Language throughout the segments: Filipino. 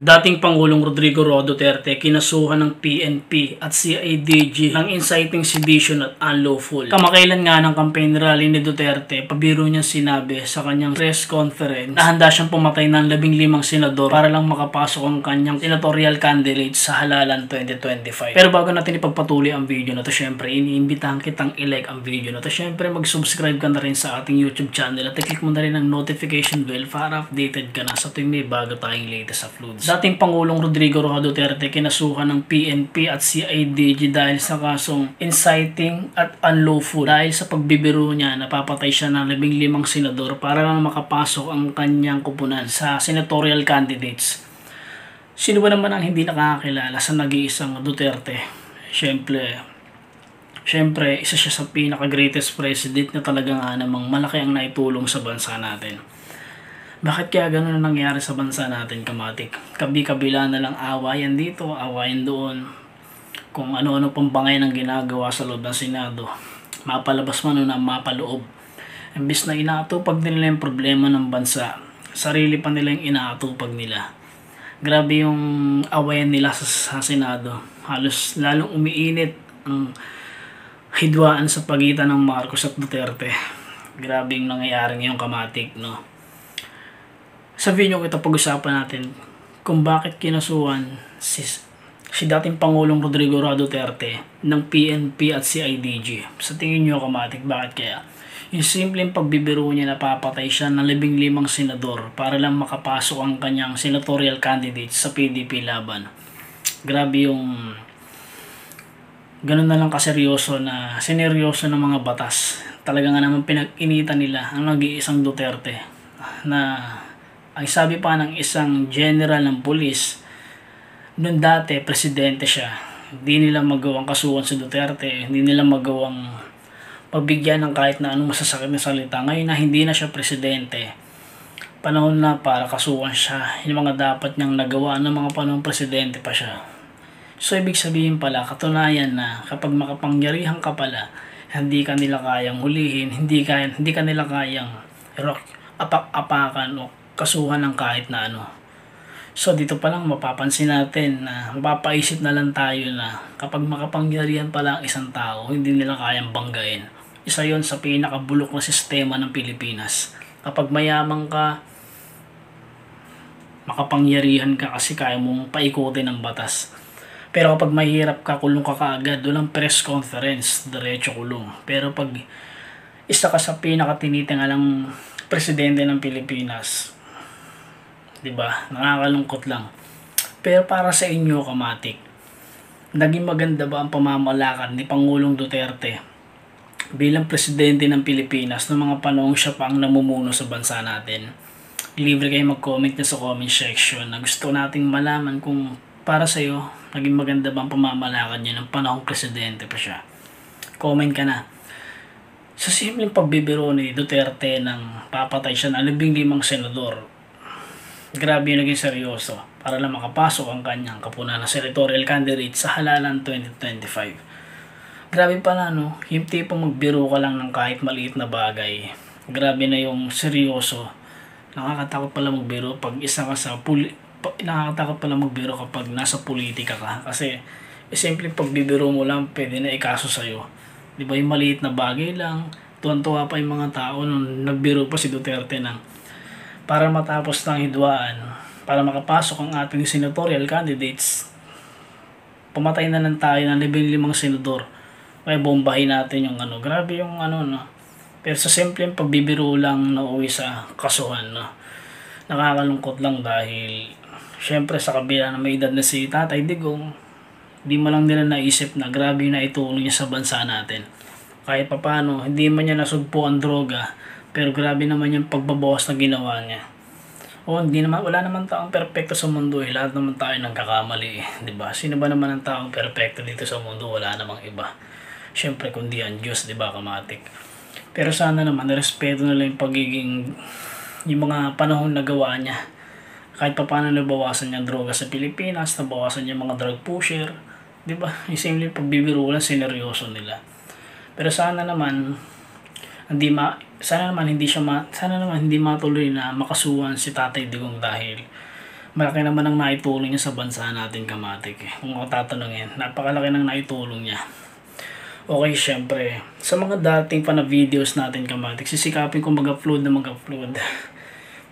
Dating Pangulong Rodrigo Roa Duterte kinasuhan ng PNP at CIDG ng inciting sedition at unlawful. Kamakailan nga ng campaign rally ni Duterte, pabiro niyang sinabi sa kanyang press conference na handa siyang pumatay ng 15 senador para lang makapasok ang kanyang senatorial candidate sa halalan 2025. Pero bago natin ipagpatuloy ang video na to, syempre iniimbitahan kitang i-like ang video na to. Syempre mag-subscribe ka na rin sa ating YouTube channel at i-click mo na rin ang notification bell para updated ka na sa tuwing may bago tayong latest uploads. Dating Pangulong Rodrigo Roa Duterte kinasuhan ng PNP at CIDG dahil sa kasong inciting at unlawful. Dahil sa pagbibiro niya, napapatay siya ng 15 senador para lang makapasok ang kanyang kupunan sa senatorial candidates. Sino ba naman ang hindi nakakakilala sa nag-iisang Duterte? Siyempre, isa siya sa pinaka-greatest president na talaga nga namang malaki ang naitulong sa bansa natin. Bakit kaya ganun ang nangyari sa bansa natin, kamatik? Kabi-kabila na lang awayan dito, awayan doon. Kung ano-ano pang bangay ng ginagawa sa loob ng Senado. Mapalabas man o na mapaloob. Imbis na inaatupag nila yung problema ng bansa, sarili pa nila yung inaatupag nila. Grabe yung awayan nila sa Senado. Halos lalong umiinit ang hidwaan sa pagitan ng Marcos at Duterte. Grabe yung nangyayari ngayong, kamatik, no? Sa video ko ito, pag-usapan natin kung bakit kinasuhan si dating Pangulong Rodrigo Roa Duterte ng PNP at CIDG. Sa tingin nyo, kamatik, bakit kaya? Yung simpleng pagbibiro niya na papatay siya ng 15 senador para lang makapasok ang kanyang senatorial candidate sa PDP laban. Grabe yung ganun na lang kaseryoso na sineryoso ng mga batas. Talaga nga naman pinag-initan nila ang nag-iisang Duterte na ang sabi pa ng isang general ng pulis, noon dati presidente siya, hindi nila magawang kasuhan si Duterte, hindi nila magawang pagbigyan ng kahit na anong masasakit na salita. Ngayon na hindi na siya presidente, panahon na para kasuhan siya yung mga dapat niyang nagawa ng mga panahon presidente pa siya. So ibig sabihin pala, katunayan na kapag makapangyarihan ka pala, hindi ka nila kayang hulihin, hindi ka nila kayang apak-apakan o kasuhan ng kahit na ano. So dito pa lang mapapansin natin na mapapaisip na lang tayo na kapag makapangyarihan pala ang isang tao, hindi nila kayang banggain. Isa yon sa pinakabulok na sistema ng Pilipinas. Kapag mayaman ka, makapangyarihan ka kasi kaya mong paikutin ng batas. Pero kapag mahirap ka, kulong ka kaagad, walang press conference, diretso kulong. Pero pag isa ka sa pinakatinitingalang presidente ng Pilipinas, diba? Nakakalungkot lang. Pero para sa inyo, kamatik, naging maganda ba ang pamamalakad ni Pangulong Duterte bilang presidente ng Pilipinas noong mga panahong siya pa ang namumuno sa bansa natin? Libre kayo mag-comment na sa comment section na gusto nating malaman kung para sa iyo, naging maganda ba ang pamamalakad niya ng panahong presidente pa siya. Comment ka na. Sa simpleng pagbibiro ni Duterte ng papatay siya ng 15 senador, grabe yung naging seryoso para lang makapasok ang kanyang kapunan na senatorial candidate sa halalan 2025. Grabe pala, no? Yung tipong magbiro ka lang ng kahit maliit na bagay. Grabe na yung seryoso. Nakakatakot pala magbiro pag isa ka sa nakakatakot pala magbiro kapag nasa politika ka. Kasi simpleng pagbibiro mo lang pwede na ikaso sa'yo. Di ba yung maliit na bagay lang, tuwan-tuwa pa yung mga tao nung nagbiro pa si Duterte ng para matapos ng hidwaan, para makapasok ang ating senatorial candidates, pumatay na lang tayo ng 15 senador. Kaya bombahin natin yung ano. Grabe yung ano, no? Pero sa simpleng pagbibiro lang na uwi sa kasuhan, no? Nakakalungkot lang dahil syempre sa kabila na may edad na si Tatay Digong, di mo lang nila naisip na grabe yung naitulong niya sa bansa natin. Kahit papano, hindi man niya nasugpo ang droga, pero grabe naman yung pagbabawas na ginawa niya. Wala naman taong perpekto sa mundo eh. Lahat naman tayo nagkakamali eh. Diba? Sino ba naman ang taong perpekto dito sa mundo? Wala namang iba. Siyempre kundi ang Diyos, diba, kamatik? Pero sana naman, respeto nila yung mga panahon na gawa niya. Kahit pa paano nabawasan niya droga sa Pilipinas, nabawasan niya mga drug pusher. Diba? Yung simple pagbibiro lang, sineryoso nila. Pero sana naman sana naman hindi matuloy na makasuhan si Tatay Digong dahil Malaki naman ang naitulong niya sa bansa natin, kamatik eh. Kung ako tatanungin, napakalaki ng naitulong niya. Okay, syempre, sa mga dating pa na videos natin, kamatik, sisikapin ko mag-upload na mag-upload.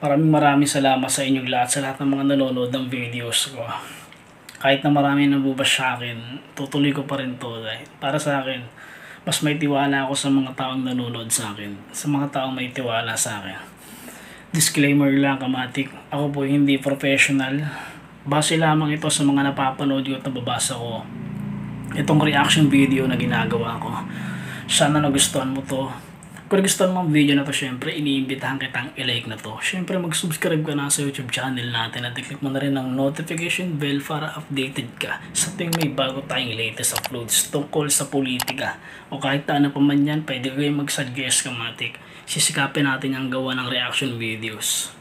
Maraming salamat sa inyong lahat, sa lahat ng mga nanonood ng videos ko. Kahit na marami nabubash sa akin, tutuloy ko pa rin to. Para sa akin, mas may tiwala ako sa mga taong nanonood sa akin, sa mga taong may tiwala sa akin. Disclaimer lang, kamatik, ako po hindi professional. Base lamang ito sa mga napapanood ko at nababasa ko. Itong reaction video na ginagawa ko. Sana nagustuhan mo to. Kung nagustuhan mo ang video na to, syempre, iniimbitahan kitang i-like na to. Syempre, mag-subscribe ka na sa YouTube channel natin at i-click mo na rin ang notification bell para updated ka sa tuwing may bago tayong latest uploads tungkol sa politika. O kahit ano pa man yan, pwede kayo mag-suggest, kamatik. Sisikapin natin ang gawa ng reaction videos.